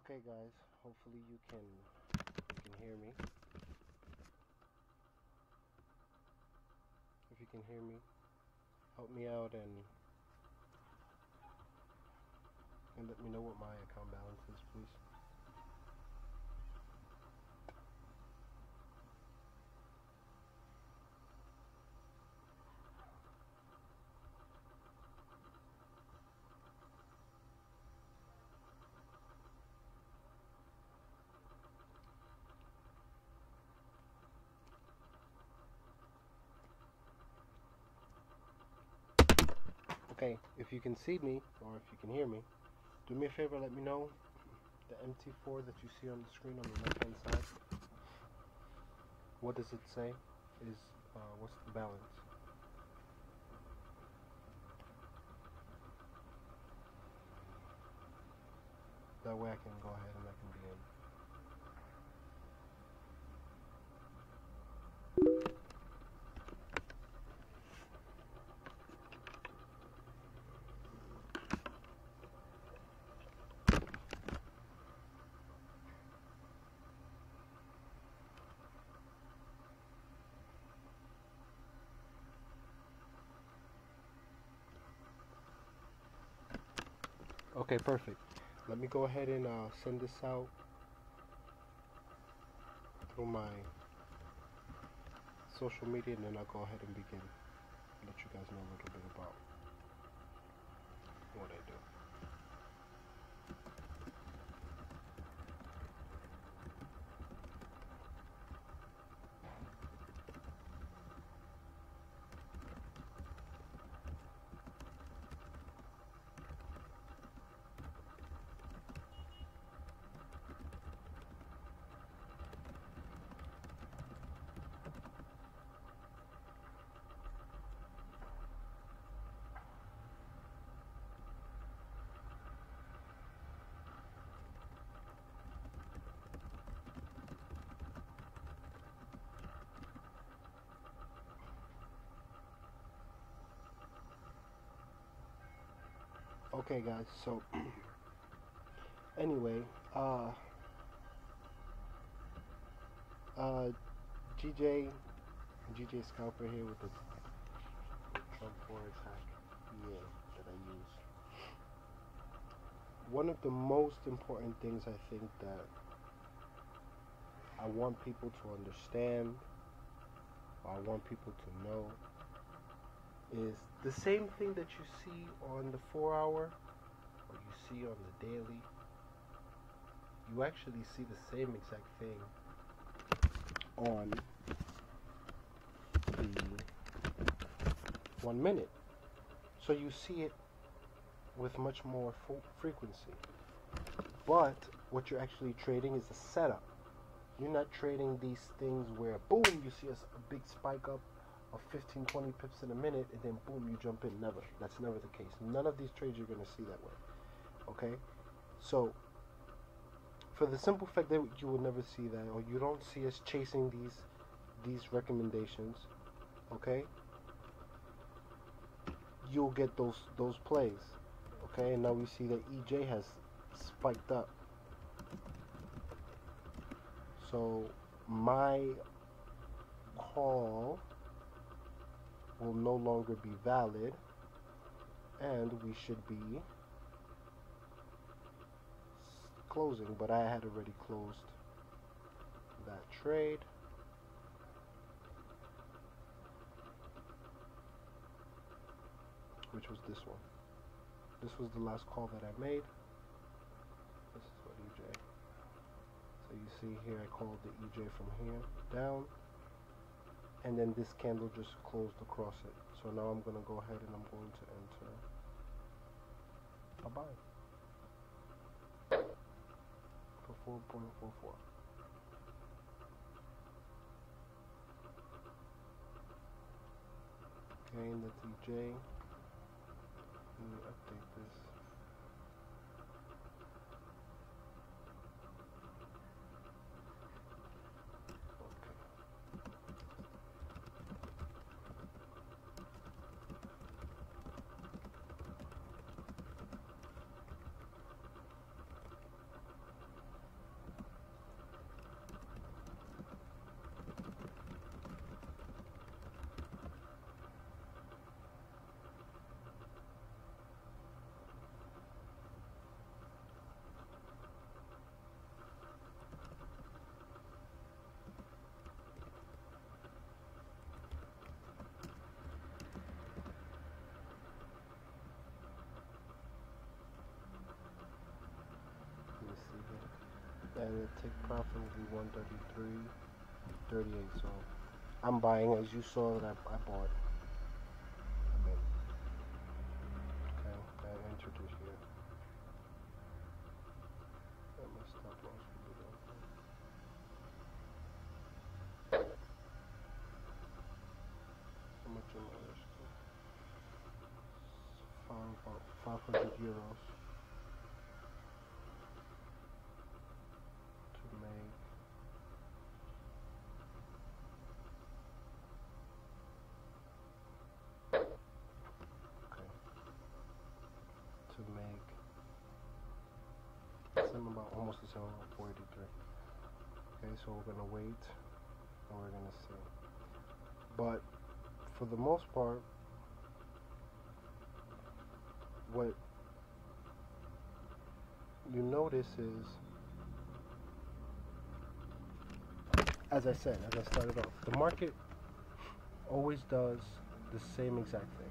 Okay guys, hopefully you can hear me. If you can hear me, help me out and let me know what my account balance is, please. Okay, if you can see me or if you can hear me, do me a favor, let me know the MT4 that you see on the screen on the left hand side. What does it say? What's the balance? That way I can go ahead and I can be in. Okay, perfect. Let me go ahead and send this out through my social media, and then I'll go ahead and begin. Let you guys know a little bit about what I do. Okay guys, so anyway, GJscalper here with the Trump Forex hack that I use. One of the most important things I think that I want people to understand, or I want people to know, is the same thing that you see on the 4-hour or you see on the daily. You actually see the same exact thing on the 1 minute. So you see it with much more frequency. But what you're actually trading is a setup. You're not trading these things where boom, you see a big spike up of 15, 20 pips in a minute, and then boom, you jump in. Never. That's never the case. None of these trades you're going to see that way. Okay? So, for the simple fact that you will never see that, or you don't see us chasing these recommendations, okay? You'll get those plays. Okay? And now we see that EJ has spiked up. So, my call will no longer be valid, and we should be closing, but I had already closed that trade. Which was this one. This was the last call that I made. This is what EJ. So you see here I called the EJ from here down, and then this candle just closed across it. So now I'm going to go ahead and I'm going to enter a buy for 4.44. Okay, and that's EJ. Let me update this. and the take profit will be 133.38. So I'm buying, as you saw that I bought. Okay, I entered it here. And my stop loss will be there. How much am I risking? About 500 euros to make. Okay. To make. Some about almost the same, about 43. Okay, so we're gonna wait and we're gonna see. But for the most part, what you notice is, as I said, as I started off, the market always does the same exact thing.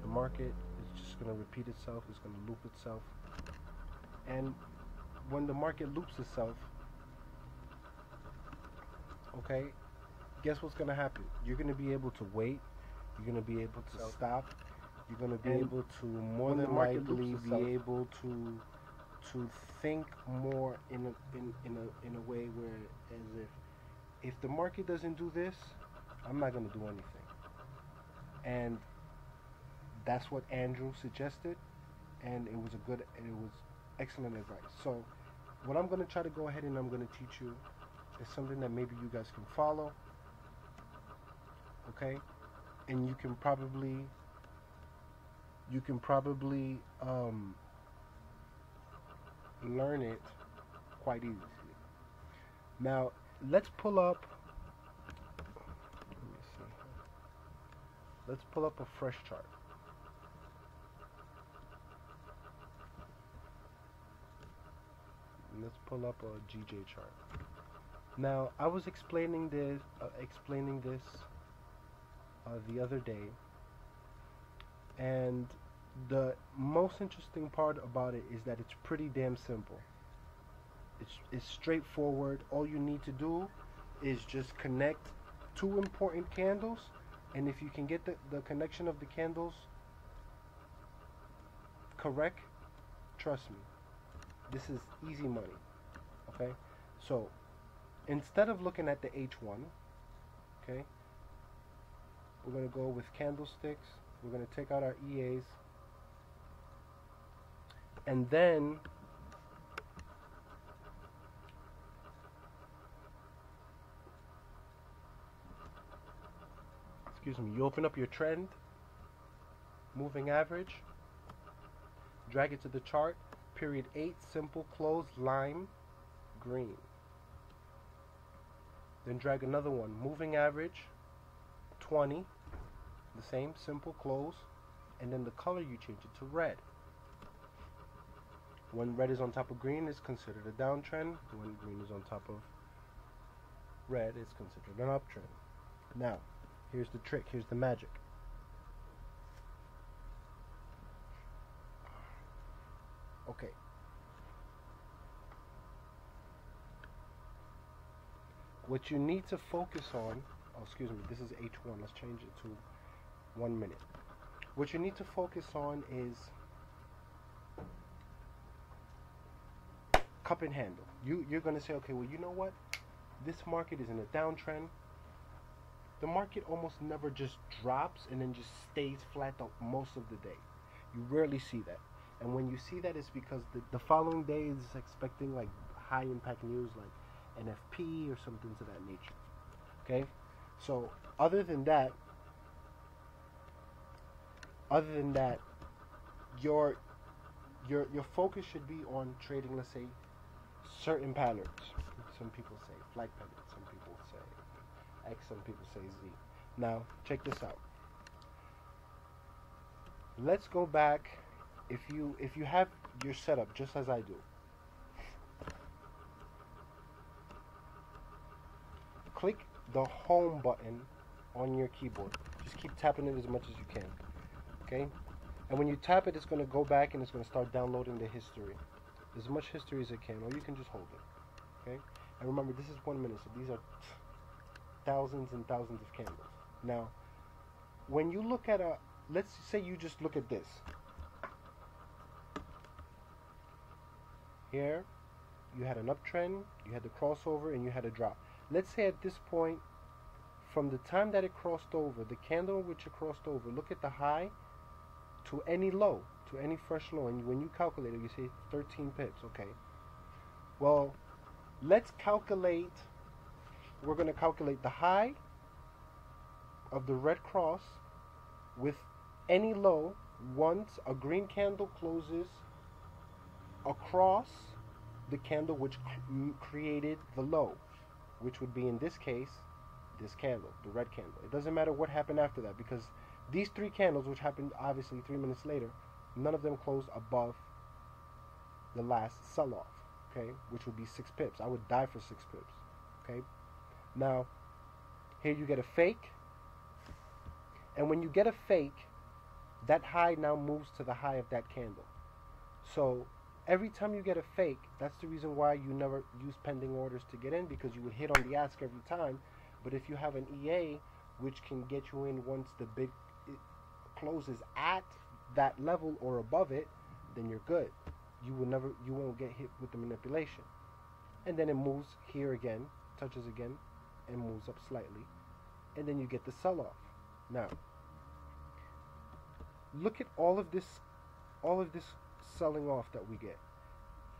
The market is just going to repeat itself, it's going to loop itself. And when the market loops itself, okay, guess what's going to happen? You're going to be able to wait, you're going to be able to stop, you're going to be able to more than likely be able to think more in a way where, as if the market doesn't do this, I'm not going to do anything. And that's what Andrew suggested, and it was excellent advice. So what I'm going to try to go ahead and I'm going to teach you is something that maybe you guys can follow, okay? And you can probably learn it quite easily. Now let's pull up. Let me see. Let's pull up a fresh chart. Let's pull up a GJ chart. Now I was explaining this the other day, and the most interesting part about it is that it's pretty damn simple. It's straightforward. All you need to do is just connect two important candles, and if you can get the connection of the candles correct, trust me, this is easy money. Okay, so instead of looking at the H1, okay, we're going to go with candlesticks. We're going to take out our EAs, and then you open up your trend, moving average, drag it to the chart, period 8, simple close, lime, green. Then drag another one, moving average, 20, the same, simple close, and then the color you change it to red. When red is on top of green, it's considered a downtrend. When green is on top of red, it's considered an uptrend. Now, here's the trick, here's the magic. Okay. What you need to focus on, oh, excuse me, this is H1, let's change it to 1 minute. What you need to focus on is cup and handle. You're going to say, okay, well, you know what? This market is in a downtrend. The market almost never just drops and then just stays flat most of the day. You rarely see that. And when you see that, it's because the following day is expecting like high impact news like NFP or something to that nature. Okay? So other than that, your focus should be on trading, let's say, certain patterns. Some people say flag patterns, some people say X, some people say Z. Now, check this out. Let's go back. If you have your setup just as I do, click the home button on your keyboard. Just keep tapping it as much as you can. Okay? And when you tap it, it's going to go back and it's going to start downloading the history. as much history as it can, or you can just hold it. Okay? And remember, this is 1 minute, so these are thousands and thousands of candles. Now, when you look at a, let's say you just look at this. Here, you had an uptrend, you had the crossover, and you had a drop. Let's say at this point, from the time that it crossed over, the candle in which it crossed over, look at the high to any low, to any fresh low, and when you calculate it, you say 13 pips, okay. Well, let's calculate, we're going to calculate the high of the red cross with any low once a green candle closes across the candle which created the low, which would be in this case this candle, the red candle. It doesn't matter what happened after that, because these three candles, which happened obviously 3 minutes later, none of them closed above the last sell-off, okay, which would be 6 pips. I would die for 6 pips, okay. Now here you get a fake, and when you get a fake, that high now moves to the high of that candle. So every time you get a fake, that's the reason why you never use pending orders to get in, because you would hit on the ask every time. But if you have an EA, which can get you in once the big closes at that level or above it, then you're good. You won't get hit with the manipulation. And then it moves here again, touches again, and moves up slightly, and then you get the sell-off. Now, look at all of this selling off that we get.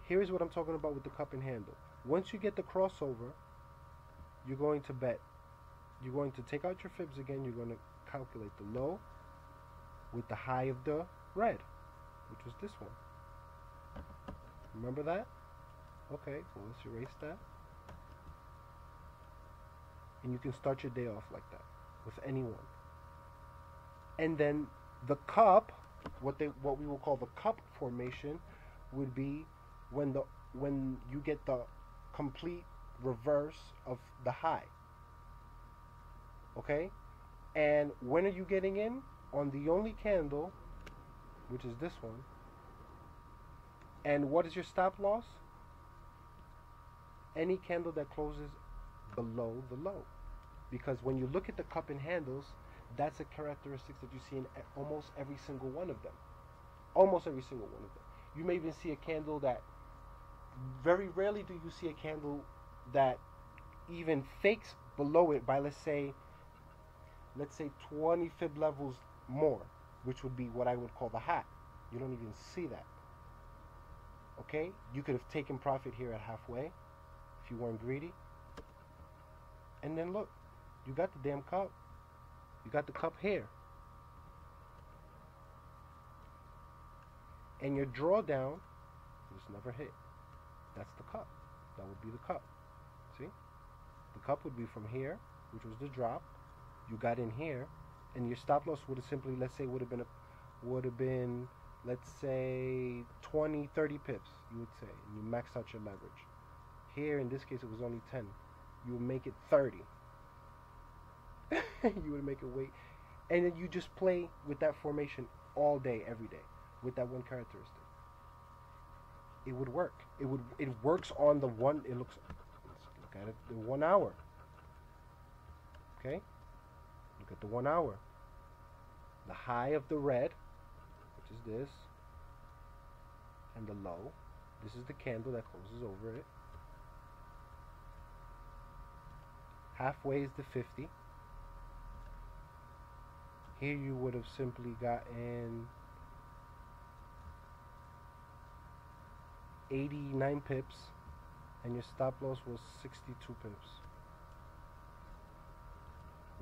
Here's what I'm talking about with the cup and handle. Once you get the crossover, you're going to bet. You're going to take out your fibs again. You're going to calculate the low with the high of the red, which was this one. Remember that? Okay, well, let's erase that. And you can start your day off like that with anyone. And then the cup, what we will call the cup formation, would be when you get the complete reverse of the high. Okay? And when are you getting in? On the only candle, which is this one. And what is your stop loss? Any candle that closes below the low. Because when you look at the cup and handles, that's a characteristic that you see in almost every single one of them. Almost every single one of them. You may even see a candle that, very rarely do you see a candle that even fakes below it by, let's say 20 fib levels more, which would be what I would call the hat. You don't even see that. Okay? You could have taken profit here at halfway if you weren't greedy. And then look, you got the damn cup. You got the cup here. And your drawdown was never hit. That's the cup. That would be the cup. See? The cup would be from here, which was the drop. You got in here, and your stop loss would have simply, let's say, would have been, let's say, 20, 30 pips, you would say. And you max out your leverage. Here, in this case, it was only 10. You would make it 30. You would make it wait. And then you just play with that formation all day, every day, with that one characteristic. It would work. It works on the one, let's look at it, the 1 hour. Okay? Look at the 1 hour. The high of the red, which is this, and the low. This is the candle that closes over it. Halfway is the 50. Here you would have simply gotten 89 pips, and your stop loss was 62 pips.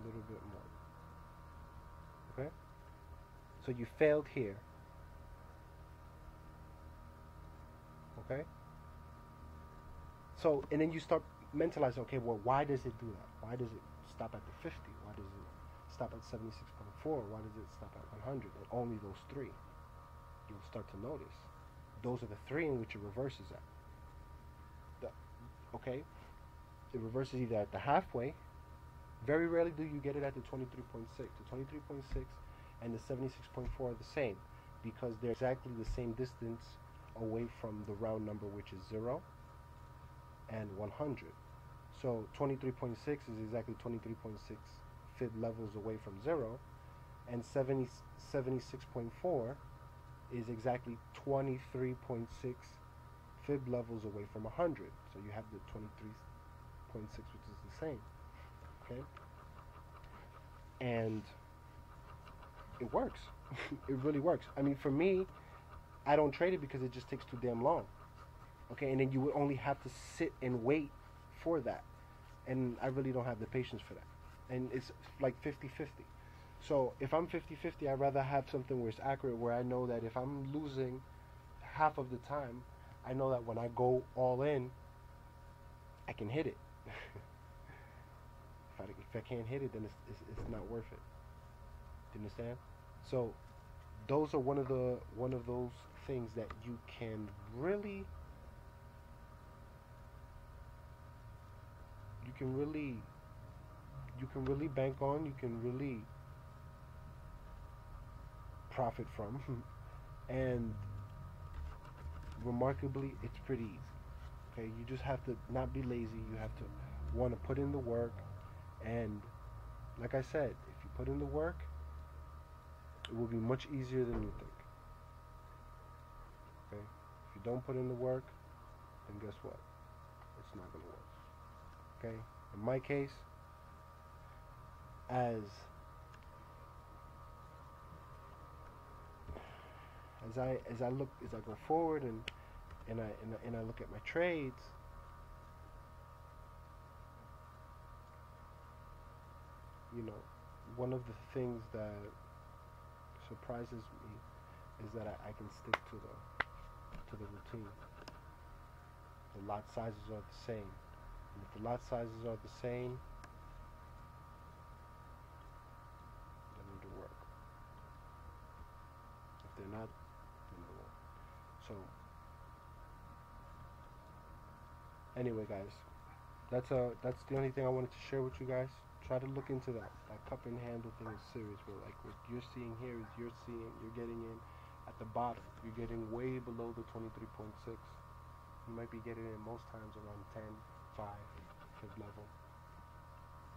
A little bit more. Okay? So you failed here. Okay? So, and then you start mentalizing, okay, well, why does it do that? Why does it stop at the 50? Why does it stop at 76.4? Why does it stop at 100? And only those three. You'll start to notice. Those are the three in which it reverses at. Okay? It reverses either at the halfway. Very rarely do you get it at the 23.6. The 23.6 and the 76.4 are the same, because they're exactly the same distance away from the round number, which is 0 and 100. So 23.6 is exactly 23.6 fib levels away from 0, and 76.4 is exactly 23.6 fib levels away from 100. So you have the 23.6, which is the same. Okay? And it works. It really works. I mean, for me, I don't trade it because it just takes too damn long. Okay? And then you would only have to sit and wait for that. And I really don't have the patience for that. And it's like 50-50. So if I'm 50-50, I'd rather have something where it's accurate, where I know that if I'm losing half of the time, I know that when I go all in, I can hit it. If I can't hit it, then it's not worth it. Do you understand? So those are one of those things that you can really bank on. You can really profit from, and remarkably, it's pretty easy. Okay, you just have to not be lazy. You have to want to put in the work, and like I said, if you put in the work, it will be much easier than you think. Okay, if you don't put in the work, then guess what? It's not going to work. Okay, in my case, as I go forward and I look at my trades, you know, one of the things that surprises me is that I can stick to the routine. The lot sizes are the same, and if the lot sizes are the same, then it'll work. If they're not, then it won't. So anyway, guys, that's the only thing I wanted to share with you guys. Try to look into that. That cup and handle thing is serious. Where like what you're seeing here is you're getting in at the bottom. You're getting way below the 23.6. You might be getting in most times around 10, 5 fib level.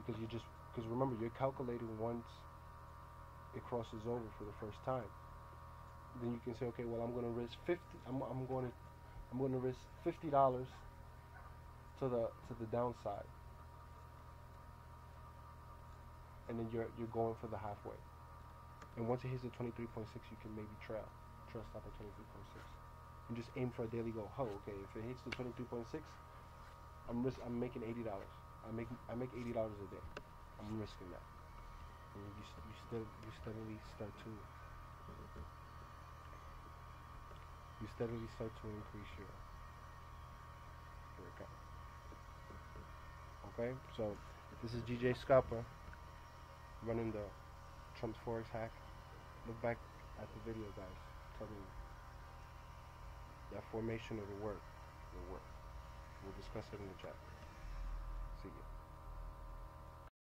Because remember, you're calculating once it crosses over for the first time. Then you can say, okay, well, I'm going to risk 50. I'm going to risk $50 to the downside. And then you're going for the halfway. And once it hits the 23.6, you can maybe trail stop at 23.6, and just aim for a daily goal. Oh, okay, if it hits the 23.6, I'm making $80. I make $80 a day. I'm risking that. And you steadily start to increase your account. Okay, so this is GJscalper running the Trump's Forex hack. Look back at the video, guys. Tell me that formation of the work will work. We'll discuss it in the chat.